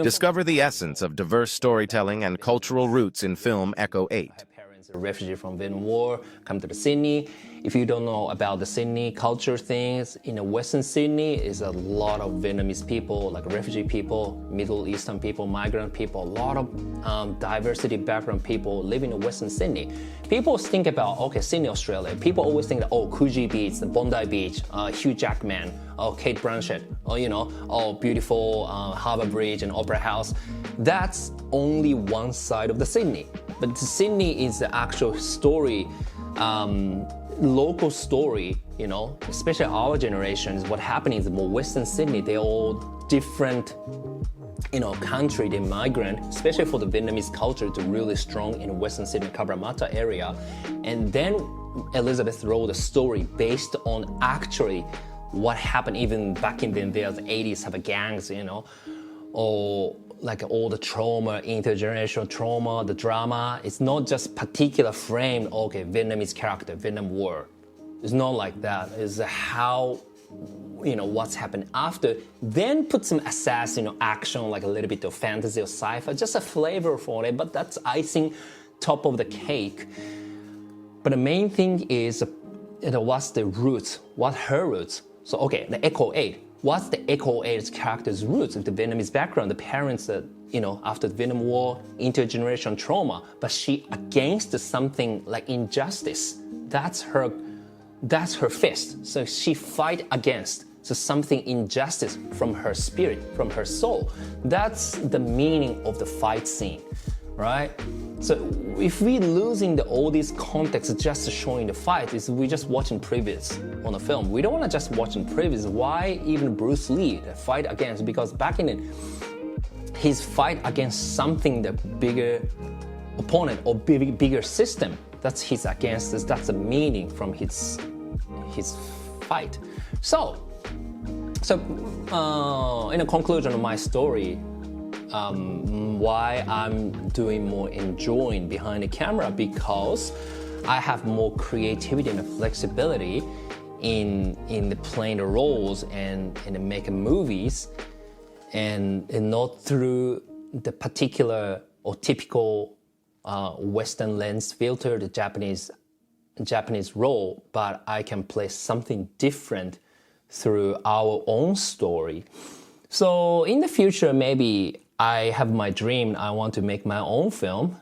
Discover the essence of diverse storytelling and cultural roots in film Echo 8. Parents are refugees from Vietnam War, come to the Sydney. If you don't know about the Sydney culture things, in the Western Sydney is a lot of Vietnamese people, like refugee people, Middle Eastern people, migrant people, a lot of diversity background people living in Western Sydney. People think about, okay, Sydney, Australia. People always think that, oh, Coogee Beach, the Bondi Beach, Hugh Jackman, oh, Kate Blanchett, or, oh, beautiful Harbour Bridge and Opera House. That's only one side of the Sydney. But Sydney is the actual story, local story, especially our generation, is what happened is more Western Sydney, they're all different, country, they migrant, especially for the Vietnamese culture, to really strong in Western Sydney, Cabramatta area. And then Elizabeth wrote a story based on actually what happened even back in the 80s, have a gangs, or like all the trauma, intergenerational trauma, the drama. It's not just particular frame, okay, Vietnamese character, Vietnam War. It's not like that. It's how, what's happened after. Then put some assassin, action, like a little bit of fantasy or sci-fi, just a flavor for it, but that's icing top of the cake. But the main thing is, what's the roots? What her roots? So, okay, the Echo 8. What's the Echo 8's character's roots of the Vietnamese background? The parents that, after the Vietnam War, intergenerational trauma, but she against something like injustice. That's her fist. So she fight against something injustice from her spirit, from her soul. That's the meaning of the fight scene, right? So if we losing all these context just showing the fight, is we just watching previews on the film. We don't want to just watching previews. Why even Bruce Lee fight against? Because back in it, his fight against something, the bigger opponent or bigger system. That's his against. That's the meaning from his fight. So in the conclusion of my story, why I'm doing more enjoying behind the camera, because I have more creativity and flexibility in the playing the roles and in making movies, and not through the particular or typical Western lens filter, the Japanese role, but I can play something different through our own story. So in the future, maybe I have my dream, I want to make my own film,